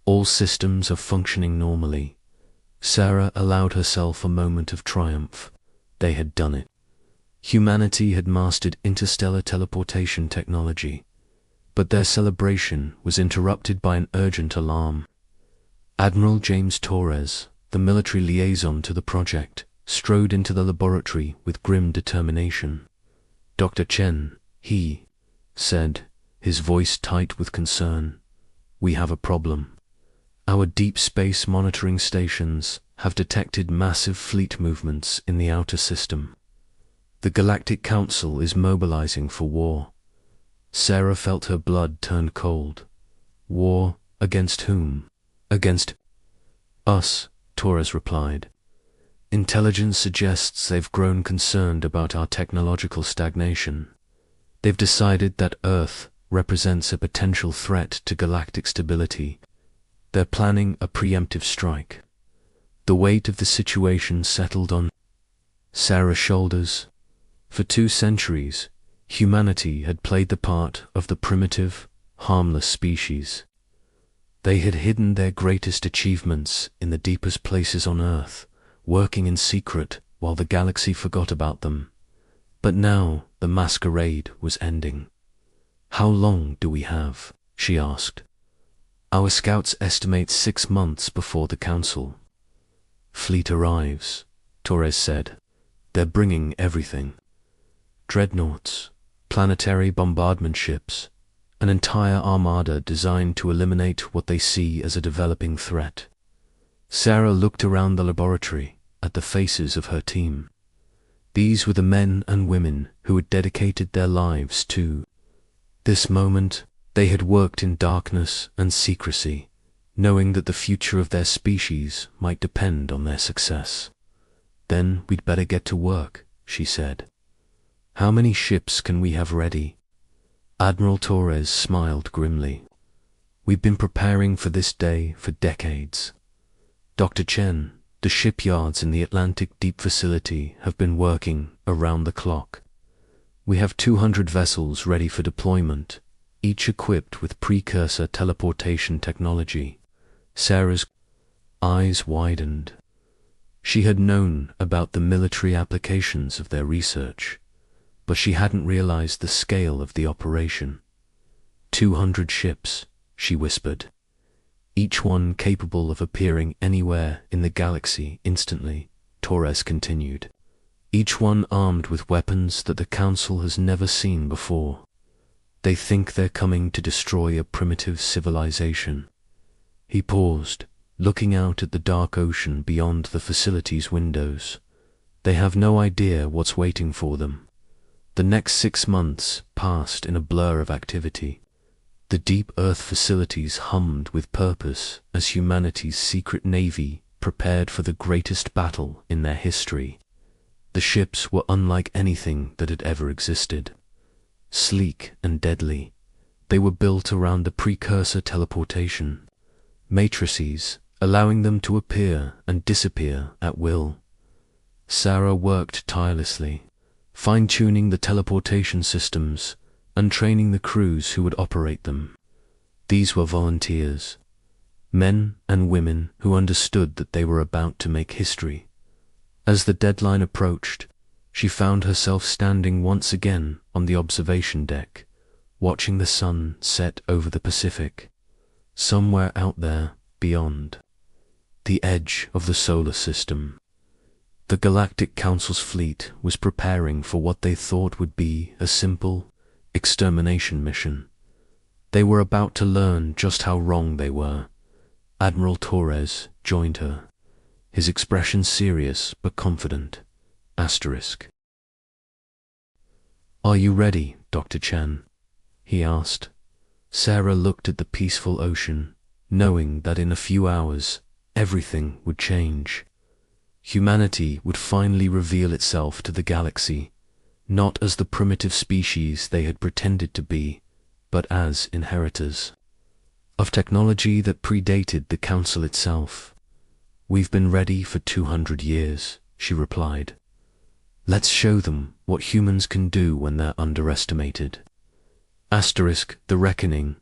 All systems are functioning normally." Sarah allowed herself a moment of triumph. They had done it. Humanity had mastered interstellar teleportation technology, but their celebration was interrupted by an urgent alarm. Admiral James Torres, the military liaison to the project, strode into the laboratory with grim determination. "Dr. Chen," he said, his voice tight with concern, "we have a problem. Our deep space monitoring stations have detected massive fleet movements in the outer system. The Galactic Council is mobilizing for war." Sarah felt her blood turn cold. "War against whom?" "Against us," Torres replied. "Intelligence suggests they've grown concerned about our technological stagnation. They've decided that Earth represents a potential threat to galactic stability. They're planning a preemptive strike." The weight of the situation settled on Sarah's shoulders. For 2 centuries, humanity had played the part of the primitive, harmless species. They had hidden their greatest achievements in the deepest places on Earth, working in secret while the galaxy forgot about them. But now the masquerade was ending. "How long do we have?" she asked. "Our scouts estimate 6 months before the Council." "Fleet arrives," Torres said. "They're bringing everything. Dreadnoughts, planetary bombardment ships, an entire armada designed to eliminate what they see as a developing threat." Sarah looked around the laboratory at the faces of her team. These were the men and women who had dedicated their lives to this moment. They had worked in darkness and secrecy, knowing that the future of their species might depend on their success. "Then we'd better get to work," she said. "How many ships can we have ready?" Admiral Torres smiled grimly. "We've been preparing for this day for decades. Dr. Chen, the shipyards in the Atlantic Deep facility have been working around the clock. We have 200 vessels ready for deployment, each equipped with precursor teleportation technology." Sarah's eyes widened. She had known about the military applications of their research, but she hadn't realized the scale of the operation. 200 ships, she whispered, each one capable of appearing anywhere in the galaxy instantly, Torres continued. Each one armed with weapons that the Council has never seen before. They think they're coming to destroy a primitive civilization. He paused, looking out at the dark ocean beyond the facility's windows. They have no idea what's waiting for them. The next 6 months passed in a blur of activity. The deep Earth facilities hummed with purpose as humanity's secret navy prepared for the greatest battle in their history. The ships were unlike anything that had ever existed. Sleek and deadly, they were built around the precursor teleportation, matrices allowing them to appear and disappear at will. Sarah worked tirelessly, fine-tuning the teleportation systems and training the crews who would operate them. These were volunteers, men and women who understood that they were about to make history. As the deadline approached, she found herself standing once again on the observation deck, watching the sun set over the Pacific, somewhere out there beyond, the edge of the solar system. The Galactic Council's fleet was preparing for what they thought would be a simple extermination mission. They were about to learn just how wrong they were. Admiral Torres joined her, his expression serious but confident. Asterisk. "Are you ready, Dr. Chen?" he asked. Sarah looked at the peaceful ocean, knowing that in a few hours everything would change. Humanity would finally reveal itself to the galaxy, not as the primitive species they had pretended to be, but as inheritors of technology that predated the Council itself. "We've been ready for 200 years, she replied. "Let's show them what humans can do when they're underestimated." Asterisk the Reckoning.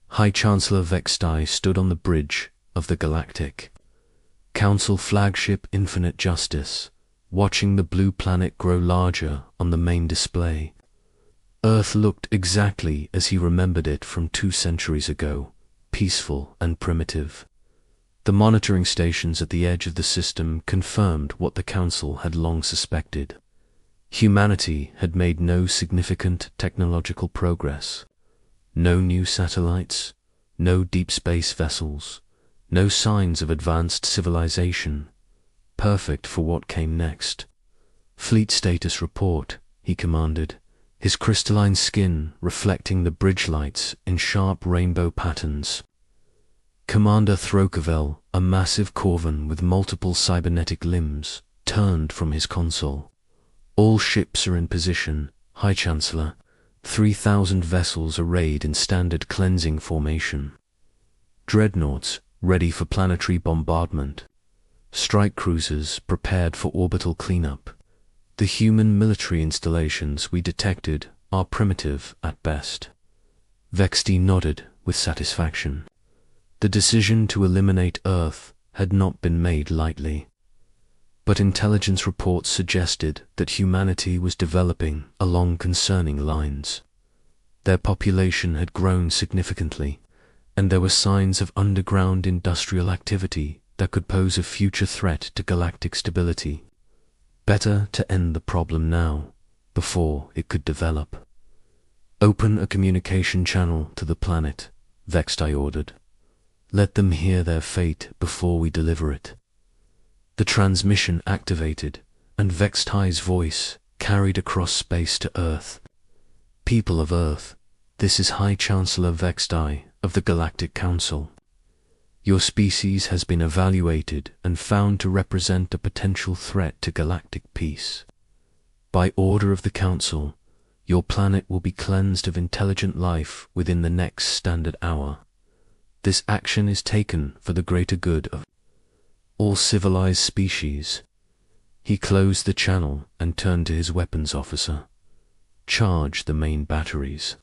High Chancellor Vextai stood on the bridge of the Galactic Council flagship Infinite Justice, watching the blue planet grow larger on the main display. Earth looked exactly as he remembered it from 2 centuries ago, peaceful and primitive. The monitoring stations at the edge of the system confirmed what the Council had long suspected. Humanity had made no significant technological progress. No new satellites, no deep space vessels, no signs of advanced civilization, perfect for what came next. "Fleet status report," he commanded, his crystalline skin reflecting the bridge lights in sharp rainbow patterns. Commander Throkevel, a massive Corvan with multiple cybernetic limbs, turned from his console. "All ships are in position, High Chancellor. 3,000 vessels arrayed in standard cleansing formation. Dreadnoughts ready for planetary bombardment. Strike cruisers prepared for orbital cleanup. The human military installations we detected are primitive at best." Vexti nodded with satisfaction. The decision to eliminate Earth had not been made lightly. But intelligence reports suggested that humanity was developing along concerning lines. Their population had grown significantly, and there were signs of underground industrial activity that could pose a future threat to galactic stability. Better to end the problem now, before it could develop. "Open a communication channel to the planet," Vextai ordered. "Let them hear their fate before we deliver it." The transmission activated, and Vextai's voice carried across space to Earth. "People of Earth, this is High Chancellor Vextai of the Galactic Council. Your species has been evaluated and found to represent a potential threat to galactic peace. By order of the Council, your planet will be cleansed of intelligent life within the next standard hour. This action is taken for the greater good of all civilized species." He closed the channel and turned to his weapons officer. "Charge the main batteries.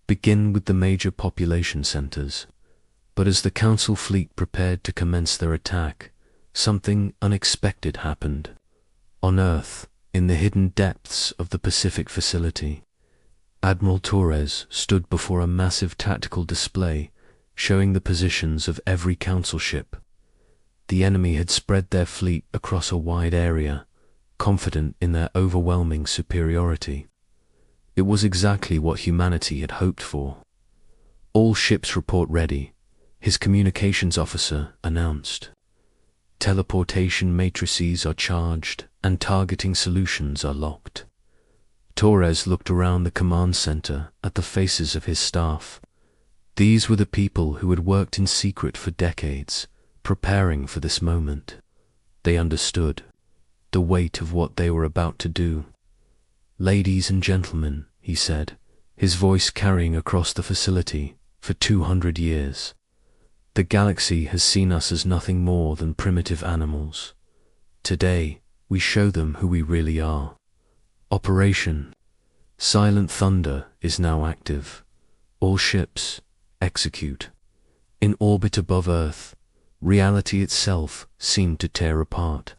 Begin with the major population centers." But as the Council fleet prepared to commence their attack, something unexpected happened. On Earth, in the hidden depths of the Pacific facility, Admiral Torres stood before a massive tactical display showing the positions of every Council ship. The enemy had spread their fleet across a wide area, confident in their overwhelming superiority. It was exactly what humanity had hoped for. "All ships report ready. his communications officer announced. Teleportation matrices are charged and targeting solutions are locked. Torres looked around the command center at the faces of his staff. These were the people who had worked in secret for decades, preparing for this moment. They understood the weight of what they were about to do. "Ladies and gentlemen," he said, his voice carrying across the facility, "for 200 years. The galaxy has seen us as nothing more than primitive animals. Today, we show them who we really are. Operation Silent Thunder is now active. All ships, execute." In orbit above Earth, reality itself seemed to tear apart.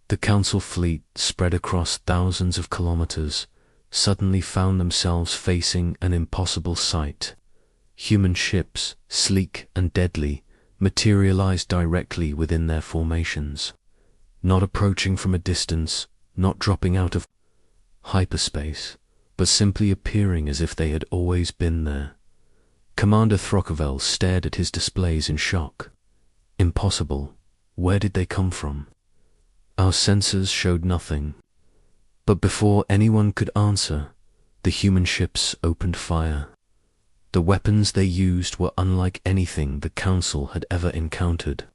The Council fleet, spread across thousands of kilometers, suddenly found themselves facing an impossible sight. Human ships, sleek and deadly, materialized directly within their formations, not approaching from a distance, not dropping out of hyperspace, but simply appearing as if they had always been there. Commander Throckevel stared at his displays in shock. Impossible. Where did they come from? Our sensors showed nothing. But before anyone could answer, the human ships opened fire. The weapons they used were unlike anything the Council had ever encountered.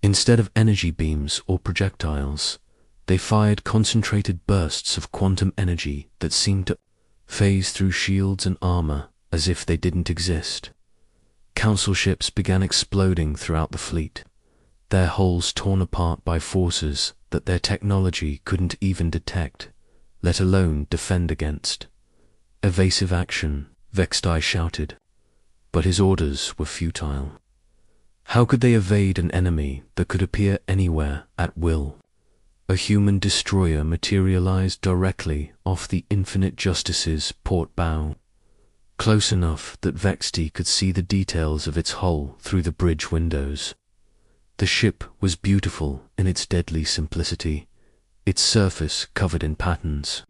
Instead of energy beams or projectiles, they fired concentrated bursts of quantum energy that seemed to phase through shields and armor as if they didn't exist. Council ships began exploding throughout the fleet, their hulls torn apart by forces that their technology couldn't even detect, let alone defend against. "Evasive action," Vextai shouted, but his orders were futile. How could they evade an enemy that could appear anywhere at will? A human destroyer materialized directly off the Infinite Justice's port bow, close enough that Vextai could see the details of its hull through the bridge windows. The ship was beautiful in its deadly simplicity, its surface covered in patterns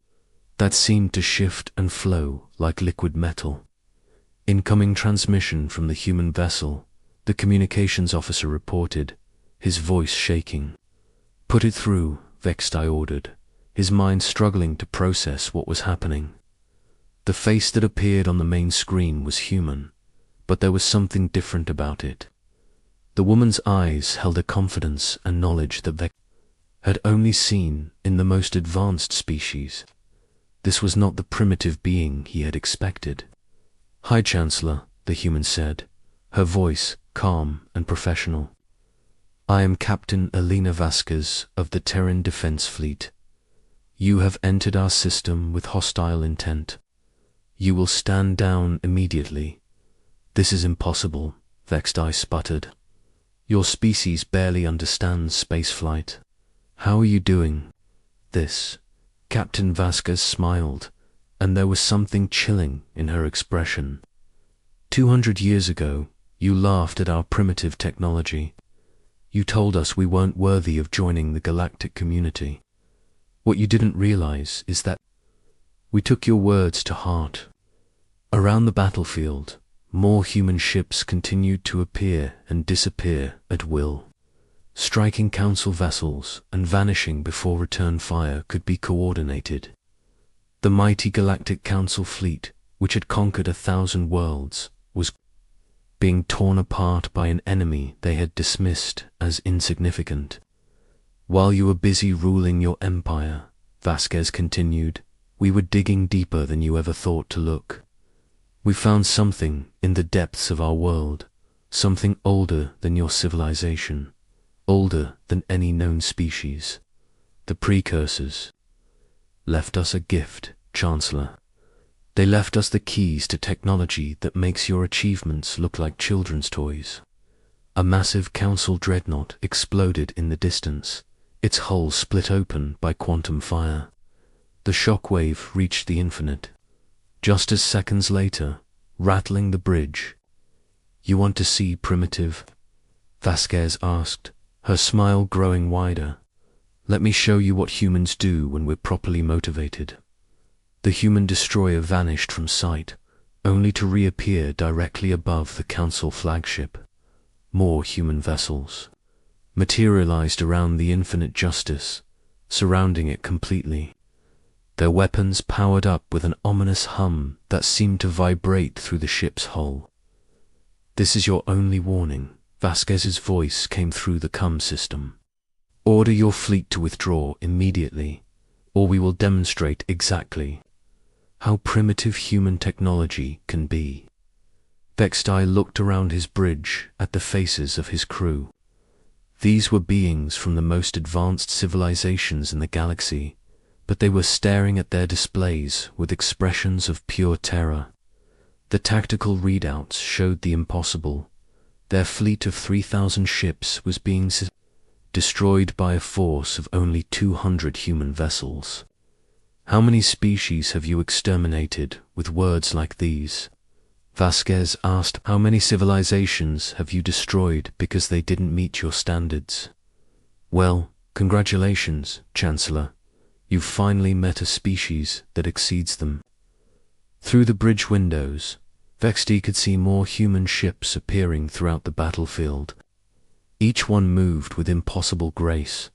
that seemed to shift and flow like liquid metal. Incoming transmission from the human vessel, the communications officer reported, his voice shaking. "Put it through," Vextai ordered, his mind struggling to process what was happening. The face that appeared on the main screen was human, but there was something different about it. The woman's eyes held a confidence and knowledge that Vextai had only seen in the most advanced species. This was not the primitive being he had expected. "Hi, Chancellor," the human said, her voice calm and professional. "I am Captain Elena Vasquez of the Terran Defense Fleet. You have entered our system with hostile intent. You will stand down immediately." "This is impossible," Vextai sputtered. "Your species barely understands spaceflight. How are you doing this?" Captain Vasquez smiled, and there was something chilling in her expression. 200 years ago, you laughed at our primitive technology. You told us we weren't worthy of joining the galactic community. What you didn't realize is that we took your words to heart. Around the battlefield, more human ships continued to appear and disappear at will, striking Council vessels and vanishing before return fire could be coordinated. The mighty Galactic Council fleet, which had conquered 1,000 worlds, was being torn apart by an enemy they had dismissed as insignificant. "While you were busy ruling your empire," Vasquez continued, "we were digging deeper than you ever thought to look. We found something in the depths of our world, something older than your civilization, older than any known species. The precursors left us a gift, Chancellor. They left us the keys to technology that makes your achievements look like children's toys." A massive Council dreadnought exploded in the distance, its hull split open by quantum fire. The shockwave reached the infinite. Just as seconds later, rattling the bridge. "You want to see primitive?" Vasquez asked, her smile growing wider. "Let me show you what humans do when we're properly motivated." The human destroyer vanished from sight, only to reappear directly above the Council flagship. more human vessels materialized around the infinite justice, surrounding it completely. Their weapons powered up with an ominous hum that seemed to vibrate through the ship's hull. "This is your only warning," Vasquez's voice came through the comm system. "Order your fleet to withdraw immediately, or we will demonstrate exactly how primitive human technology can be." Vextai looked around his bridge at the faces of his crew. These were beings from the most advanced civilizations in the galaxy, but they were staring at their displays with expressions of pure terror. The tactical readouts showed the impossible. Their fleet of 3,000 ships was being destroyed by a force of only 200 human vessels. "How many species have you exterminated with words like these?" Vasquez asked. "How many civilizations have you destroyed because they didn't meet your standards?" "Well, congratulations, Chancellor. You've finally met a species that exceeds them." Through the bridge windows, Vexti could see more human ships appearing throughout the battlefield. Each one moved with impossible grace,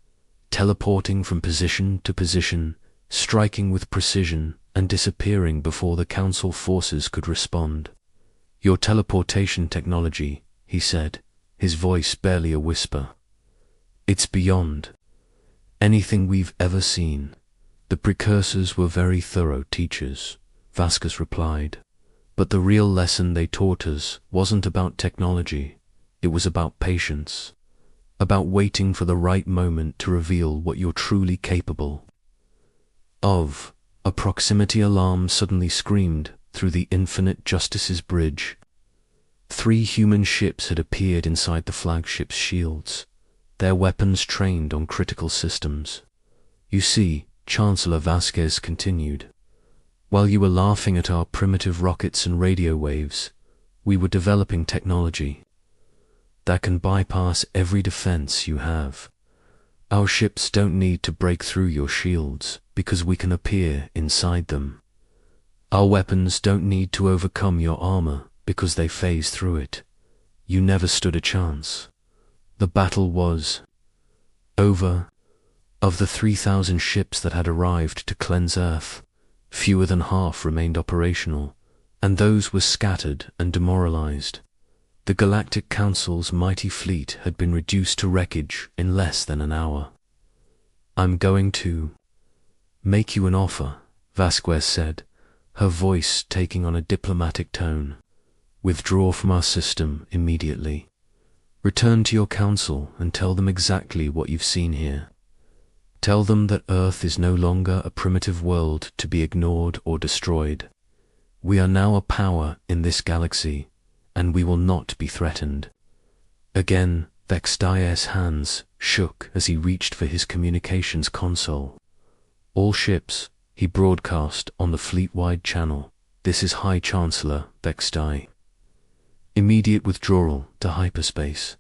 teleporting from position to position, striking with precision and disappearing before the Council forces could respond. "Your teleportation technology," he said, his voice barely a whisper. "It's beyond anything we've ever seen." "The precursors were very thorough teachers," Vasquez replied. "But the real lesson they taught us wasn't about technology. It was about patience, about waiting for the right moment to reveal what you're truly capable of." A proximity alarm suddenly screamed through the Infinite Justice's bridge. 3 human ships had appeared inside the flagship's shields, their weapons trained on critical systems. "You see," Chancellor Vasquez continued, "while you were laughing at our primitive rockets and radio waves, we were developing technology that can bypass every defense you have. Our ships don't need to break through your shields because we can appear inside them. Our weapons don't need to overcome your armor because they phase through it. You never stood a chance. The battle was over." Of the 3,000 ships that had arrived to cleanse Earth, fewer than half remained operational, and those were scattered and demoralized. The Galactic Council's mighty fleet had been reduced to wreckage in less than an hour. "I'm going to make you an offer," Vasquez said, her voice taking on a diplomatic tone. "Withdraw from our system immediately. Return to your council and tell them exactly what you've seen here. Tell them that Earth is no longer a primitive world to be ignored or destroyed. We are now a power in this galaxy, and we will not be threatened." Again, Vextai's hands shook as he reached for his communications console. "All ships," he broadcast on the fleet-wide channel. "This is High Chancellor Vextai. Immediate withdrawal to hyperspace.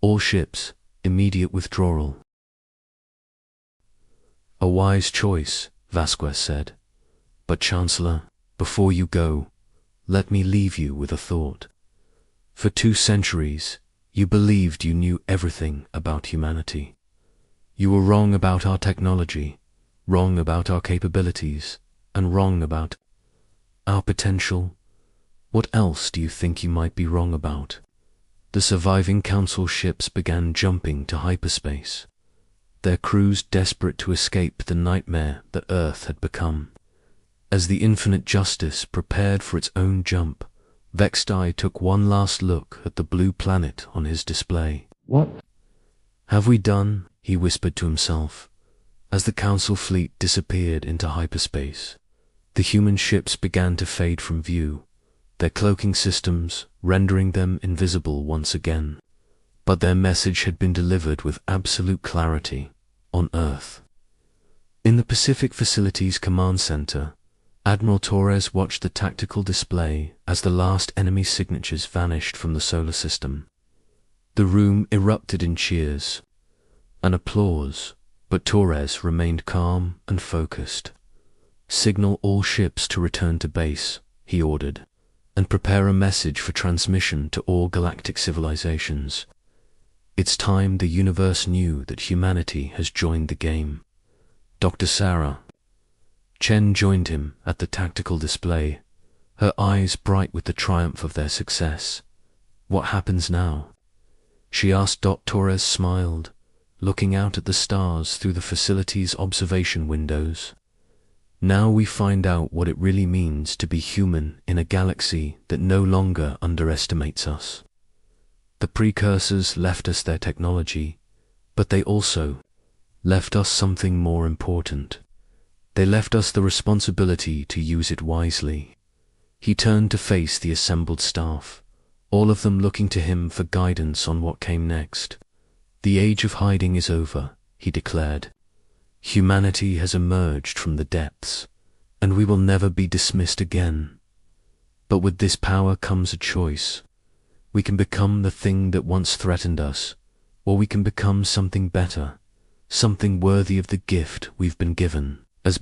All ships, immediate withdrawal." "A wise choice," Vasquez said. "But Chancellor, before you go, let me leave you with a thought. For 2 centuries, you believed you knew everything about humanity. You were wrong about our technology, wrong about our capabilities, and wrong about our potential. What else do you think you might be wrong about?" The surviving Council ships began jumping to hyperspace, their crews desperate to escape the nightmare that Earth had become. As the Infinite Justice prepared for its own jump, Vextai took one last look at the blue planet on his display. "What have we done?" he whispered to himself. As the Council fleet disappeared into hyperspace, the human ships began to fade from view, their cloaking systems rendering them invisible once again. But their message had been delivered with absolute clarity on Earth. In the Pacific Facilities Command Center, Admiral Torres watched the tactical display as the last enemy signatures vanished from the solar system. The room erupted in cheers and applause, but Torres remained calm and focused. "Signal all ships to return to base," he ordered, "and prepare a message for transmission to all galactic civilizations. It's time the universe knew that humanity has joined the game. Dr. Sarah Chen joined him at the tactical display, her eyes bright with the triumph of their success. What happens now? She asked. Torres smiled, looking out at the stars through the facility's observation windows. Now we find out what it really means to be human in a galaxy that no longer underestimates us. The precursors left us their technology, but they also left us something more important. They left us the responsibility to use it wisely. He turned to face the assembled staff, all of them looking to him for guidance on what came next. The age of hiding is over, he declared. Humanity has emerged from the depths, and we will never be dismissed again. But with this power comes a choice. We can become the thing that once threatened us, or we can become something better, something worthy of the gift we've been given. As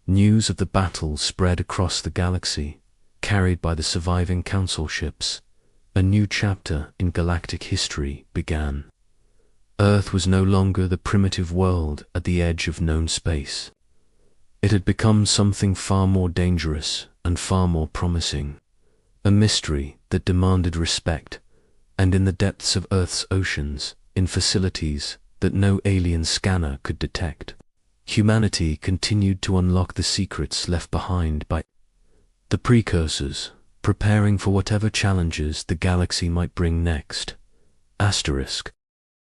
news of the battle spread across the galaxy, carried by the surviving council ships, a new chapter in galactic history began. Earth was no longer the primitive world at the edge of known space. It had become something far more dangerous and far more promising, a mystery that demanded respect, and in the depths of Earth's oceans, in facilities that no alien scanner could detect, humanity continued to unlock the secrets left behind by the precursors, preparing for whatever challenges the galaxy might bring next. Asterisk.